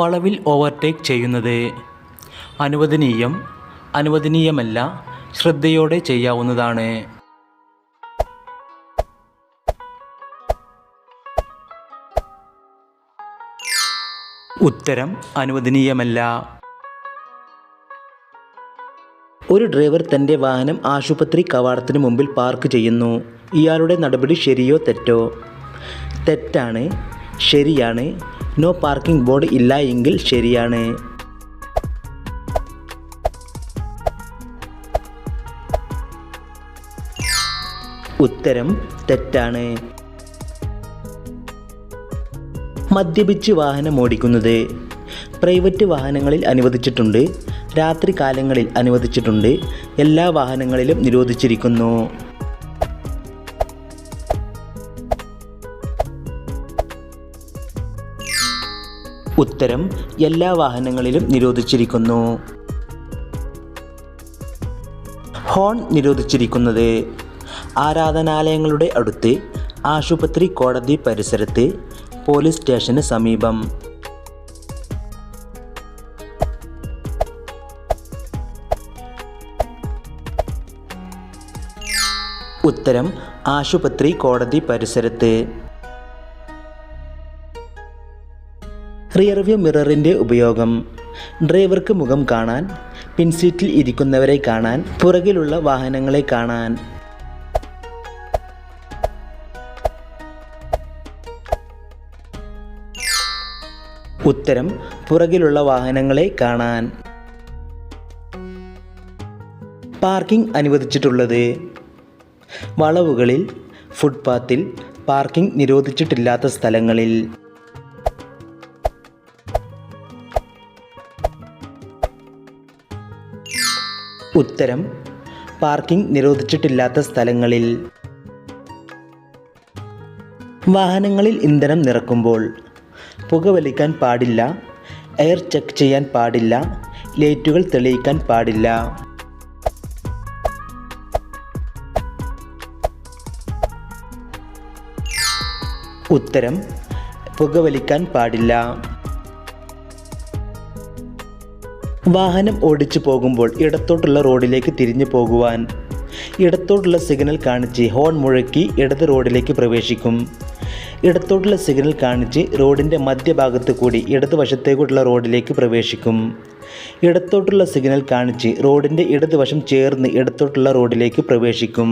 വളവിൽ ഓവർടേക്ക് ചെയ്യുന്നത് അനുവദനീയം, അനുവദനീയമല്ല, ശ്രദ്ധയോടെ ചെയ്യാവുന്നതാണ്. ഉത്തരം അനുവദനീയമല്ല. ഒരു ഡ്രൈവർ തൻ്റെ വാഹനം ആശുപത്രി കവാടത്തിന് മുമ്പിൽ പാർക്ക് ചെയ്യുന്നു. ഇയാളുടെ നടപടി ശരിയോ തെറ്റോ? തെറ്റാണ്. ശരിയാണ്. നോ പാർക്കിംഗ് ബോർഡ് ഇല്ല എങ്കിൽ ശരിയാണ്. ഉത്തരം തെറ്റാണ്. മദ്യപിച്ച് വാഹനം ഓടിക്കുന്നത് പ്രൈവറ്റ് വാഹനങ്ങളിൽ അനുവദിച്ചിട്ടുണ്ട്, രാത്രി കാലങ്ങളിൽ അനുവദിച്ചിട്ടുണ്ട്, എല്ലാ വാഹനങ്ങളിലും നിരോധിച്ചിരിക്കുന്നു. ഉത്തരം എല്ലാ വാഹനങ്ങളിലും നിരോധിച്ചിരിക്കുന്നു. ഹോൺ നിരോധിച്ചിരിക്കുന്നത് ആരാധനാലയങ്ങളുടെ അടുത്ത്, ആശുപത്രി, കോടതി പരിസരത്ത്, പോലീസ് സ്റ്റേഷന് സമീപം. ഉത്തരം ആശുപത്രി, കോടതി പരിസരത്ത്. റിയർവ്യൂ മിററിൻ്റെ ഉപയോഗം ഡ്രൈവർക്ക് മുഖം കാണാൻ, പിൻസീറ്റിൽ ഇരിക്കുന്നവരെ കാണാൻ, പുറകിലുള്ള വാഹനങ്ങളെ കാണാൻ. ഉത്തരം പുറകിലുള്ള വാഹനങ്ങളെ കാണാൻ. പാർക്കിംഗ് അനുവദിച്ചിട്ടുള്ളത് വളവുകളിൽ, ഫുട്പാത്തിൽ, പാർക്കിംഗ് നിരോധിച്ചിട്ടില്ലാത്ത സ്ഥലങ്ങളിൽ. ഉത്തരം പാർക്കിംഗ് നിരോധിച്ചിട്ടില്ലാത്ത സ്ഥലങ്ങളിൽ. വാഹനങ്ങളിൽ ഇന്ധനം നിറക്കുമ്പോൾ പുകവലിക്കാൻ പാടില്ല, എയർ ചെക്ക് ചെയ്യാൻ പാടില്ല, ലൈറ്റുകൾ തെളിയിക്കാൻ പാടില്ല. ഉത്തരം പുകവലിക്കാൻ പാടില്ല. വാഹനം ഓടിച്ചു പോകുമ്പോൾ ഇടത്തോട്ടുള്ള റോഡിലേക്ക് തിരിഞ്ഞു പോകുവാൻ ഇടത്തോട്ടുള്ള സിഗ്നൽ കാണിച്ച് ഹോൺ മുഴക്കി ഇടത് റോഡിലേക്ക് പ്രവേശിക്കും. ഇടത്തോട്ടുള്ള സിഗ്നൽ കാണിച്ച് റോഡിൻ്റെ മധ്യഭാഗത്ത് കൂടി ഇടതുവശത്തേക്കുള്ള റോഡിലേക്ക് പ്രവേശിക്കും. ഇടത്തോട്ടുള്ള സിഗ്നൽ കാണിച്ച് റോഡിൻ്റെ ഇടതുവശം ചേർന്ന് ഇടത്തോട്ടുള്ള റോഡിലേക്ക് പ്രവേശിക്കും.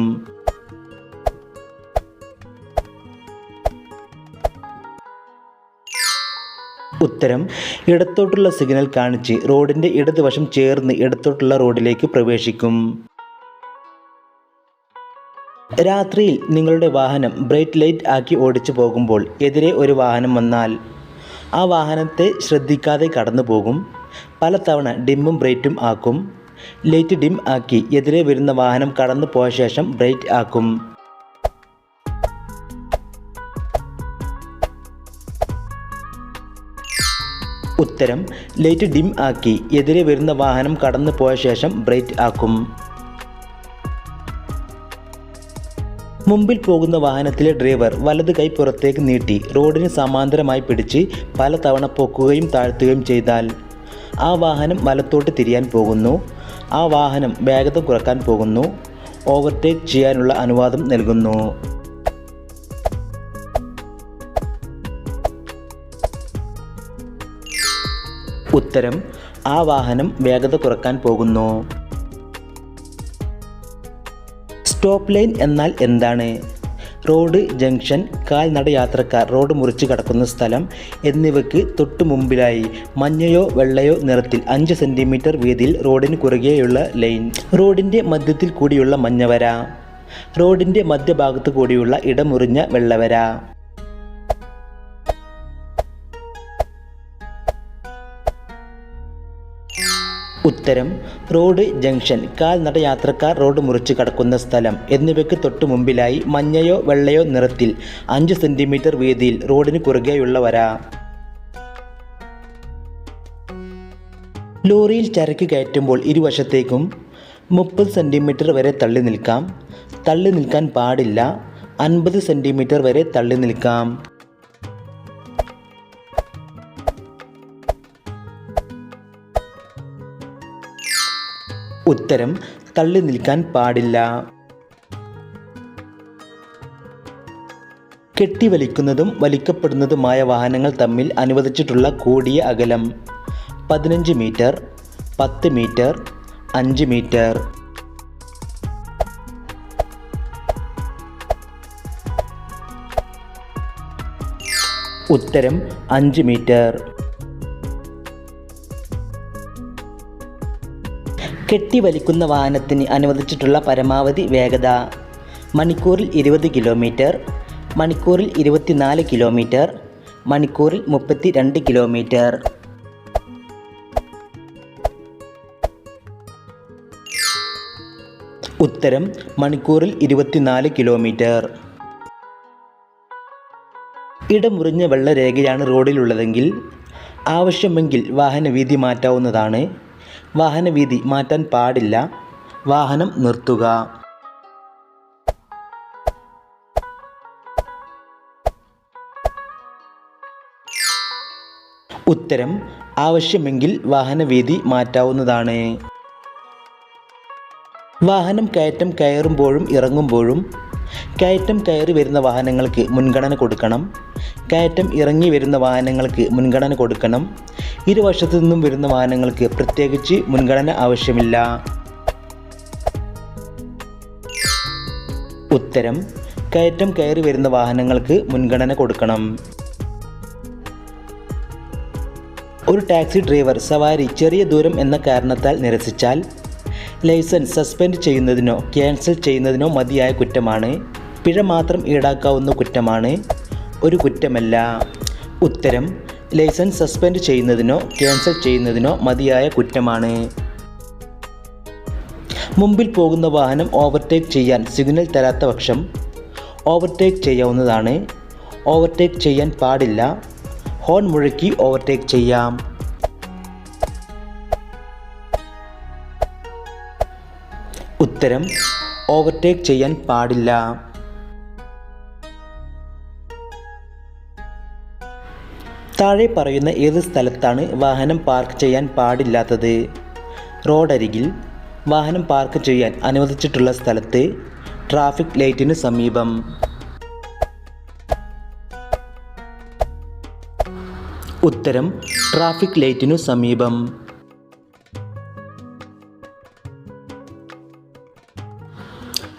ഉത്തരം ഇടത്തോട്ടുള്ള സിഗ്നൽ കാണിച്ച് റോഡിൻ്റെ ഇടതുവശം ചേർന്ന് ഇടത്തോട്ടുള്ള റോഡിലേക്ക് പ്രവേശിക്കും. രാത്രിയിൽ നിങ്ങളുടെ വാഹനം ബ്രൈറ്റ് ലൈറ്റ് ആക്കി ഓടിച്ചു പോകുമ്പോൾ എതിരെ ഒരു വാഹനം വന്നാൽ ആ വാഹനത്തെ ശ്രദ്ധിക്കാതെ കടന്നു പോകും. പലതവണ ഡിമ്മും ബ്രൈറ്റും ആക്കും. ലൈറ്റ് ഡിം ആക്കി എതിരെ വരുന്ന വാഹനം കടന്നു പോയ ശേഷം ബ്രൈറ്റ് ആക്കും. ഉത്തരം ലൈറ്റ് ഡിം ആക്കി എതിരെ വരുന്ന വാഹനം കടന്നു പോയ ശേഷം ബ്രൈറ്റ് ആക്കും. മുമ്പിൽ പോകുന്ന വാഹനത്തിലെ ഡ്രൈവർ വലത് കൈ പുറത്തേക്ക് നീട്ടി റോഡിന് സമാന്തരമായി പിടിച്ച് പലതവണ പൊക്കുകയും താഴ്ത്തുകയും ചെയ്താൽ ആ വാഹനം വലത്തോട്ട് തിരിയാൻ പോകുന്നു, ആ വാഹനം വേഗത കുറക്കാൻ പോകുന്നു, ഓവർടേക്ക് ചെയ്യാനുള്ള അനുവാദം നൽകുന്നു. ഉത്തരം ആ വാഹനം വേഗത കുറക്കാൻ പോകുന്നു. സ്റ്റോപ്പ് ലൈൻ എന്നാൽ എന്താണ്? റോഡ്, ജംഗ്ഷൻ, കാൽനട യാത്രക്കാർ റോഡ് മുറിച്ച് കടക്കുന്ന സ്ഥലം എന്നിവയ്ക്ക് തൊട്ടു മുമ്പിലായി മഞ്ഞയോ വെള്ളയോ നിറത്തിൽ 5 സെൻറ്റിമീറ്റർ വീതിയിൽ റോഡിന് കുറുകെയുള്ള ലൈൻ. റോഡിൻ്റെ മധ്യത്തിൽ കൂടിയുള്ള മഞ്ഞവര. റോഡിൻ്റെ മധ്യഭാഗത്ത് കൂടിയുള്ള ഇടമുറിഞ്ഞ വെള്ളവര. ഉത്തരം റോഡ്, ജംഗ്ഷൻ, കാൽനട യാത്രക്കാർ റോഡ് മുറിച്ച് കടക്കുന്ന സ്ഥലം എന്നിവയ്ക്ക് തൊട്ടു മുമ്പിലായി മഞ്ഞയോ വെള്ളയോ നിറത്തിൽ 5 സെൻറ്റിമീറ്റർ വീതിയിൽ റോഡിന് കുറുകെയുള്ള വര. ലോറിയിൽ ചരക്ക് കയറ്റുമ്പോൾ ഇരുവശത്തേക്കും 30 സെൻറ്റിമീറ്റർ വരെ തള്ളി നിൽക്കാം. തള്ളി നിൽക്കാൻ പാടില്ല. 50 സെൻറ്റിമീറ്റർ വരെ തള്ളി നിൽക്കാം. ഉത്തരം തള്ളി നിൽക്കാൻ പാടില്ല. കെട്ടിവലിക്കുന്നതും വലിക്കപ്പെടുന്നതുമായ വാഹനങ്ങൾ തമ്മിൽ അനുവദിച്ചിട്ടുള്ള കൂടിയ അകലം 15 മീറ്റർ, 10 മീറ്റർ, 5 മീറ്റർ. ഉത്തരം 5 മീറ്റർ. കെട്ടിവലിക്കുന്ന വാഹനത്തിന് അനുവദിച്ചിട്ടുള്ള പരമാവധി വേഗത മണിക്കൂറിൽ 20 കിലോമീറ്റർ, മണിക്കൂറിൽ 24 കിലോമീറ്റർ, മണിക്കൂറിൽ 32 കിലോമീറ്റർ. ഉത്തരം മണിക്കൂറിൽ 24 കിലോമീറ്റർ. ഇടമുറിഞ്ഞ വെള്ളരേഖയാണ് റോഡിലുള്ളതെങ്കിൽ ആവശ്യമെങ്കിൽ വാഹനവീതി മാറ്റാവുന്നതാണ്. വാഹനവീതി മാറ്റാൻ പാടില്ല. വാഹനം നിർത്തുക. ഉത്തരം ആവശ്യമെങ്കിൽ വാഹനവീതി മാറ്റാവുന്നതാണ്. വാഹനം കയറ്റം കയറുമ്പോഴും ഇറങ്ങുമ്പോഴും കയറ്റം കയറി വരുന്ന വാഹനങ്ങൾക്ക് മുൻഗണന കൊടുക്കണം. കയറ്റം ഇറങ്ങി വരുന്ന വാഹനങ്ങൾക്ക് മുൻഗണന കൊടുക്കണം. ഇരുവശത്തു നിന്നും വരുന്ന വാഹനങ്ങൾക്ക് പ്രത്യേകിച്ച് മുൻഗണന ആവശ്യമില്ല. ഉത്തരം കയറ്റം കയറി വരുന്ന വാഹനങ്ങൾക്ക് മുൻഗണന കൊടുക്കണം. ഒരു ടാക്സി ഡ്രൈവർ സവാരി ചെറിയ ദൂരം എന്ന കാരണത്താൽ നിരസിച്ചാൽ ലൈസൻസ് സസ്പെൻഡ് ചെയ്യുന്നതിനോ ക്യാൻസൽ ചെയ്യുന്നതിനോ മതിയായ കുറ്റമാണ്. പിഴ മാത്രം ഈടാക്കാവുന്ന കുറ്റമാണ്. ഒരു കുറ്റമല്ല. ഉത്തരം ലൈസൻസ് സസ്പെൻഡ് ചെയ്യുന്നതിനോ ക്യാൻസൽ ചെയ്യുന്നതിനോ മതിയായ കുറ്റമാണ്. മുമ്പിൽ പോകുന്ന വാഹനം ഓവർടേക്ക് ചെയ്യാൻ സിഗ്നൽ തരാത്ത പക്ഷം ഓവർടേക്ക് ചെയ്യാവുന്നതാണ്. ഓവർടേക്ക് ചെയ്യാൻ പാടില്ല. ഹോൺ മുഴക്കി ഓവർടേക്ക് ചെയ്യാം. ഉത്തരം ഓവർടേക്ക് ചെയ്യാൻ പാടില്ല. താഴെ പറയുന്ന ഏത് സ്ഥലത്താണ് വാഹനം പാർക്ക് ചെയ്യാൻ പാടില്ലാത്തത്? റോഡരികിൽ, വാഹനം പാർക്ക് ചെയ്യാൻ അനുവദിച്ചിട്ടുള്ള സ്ഥലത്ത്, ട്രാഫിക് ലൈറ്റിന് സമീപം. ഉത്തരം ട്രാഫിക് ലൈറ്റിനു സമീപം.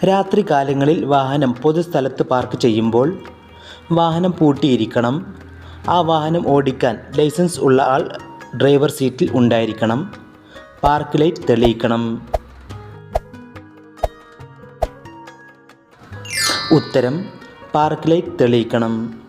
രാത്രി കാലങ്ങളിൽ വാഹനം പൊതുസ്ഥലത്ത് പാർക്ക് ചെയ്യുമ്പോൾ വാഹനം പൂട്ടിയിരിക്കണം. ആ വാഹനം ഓടിക്കാൻ ലൈസൻസ് ഉള്ള ആൾ ഡ്രൈവർ സീറ്റിൽ ഉണ്ടായിരിക്കണം. പാർക്ക് ലൈറ്റ് തെളിയിക്കണം. ഉത്തരം പാർക്ക് ലൈറ്റ് തെളിയിക്കണം.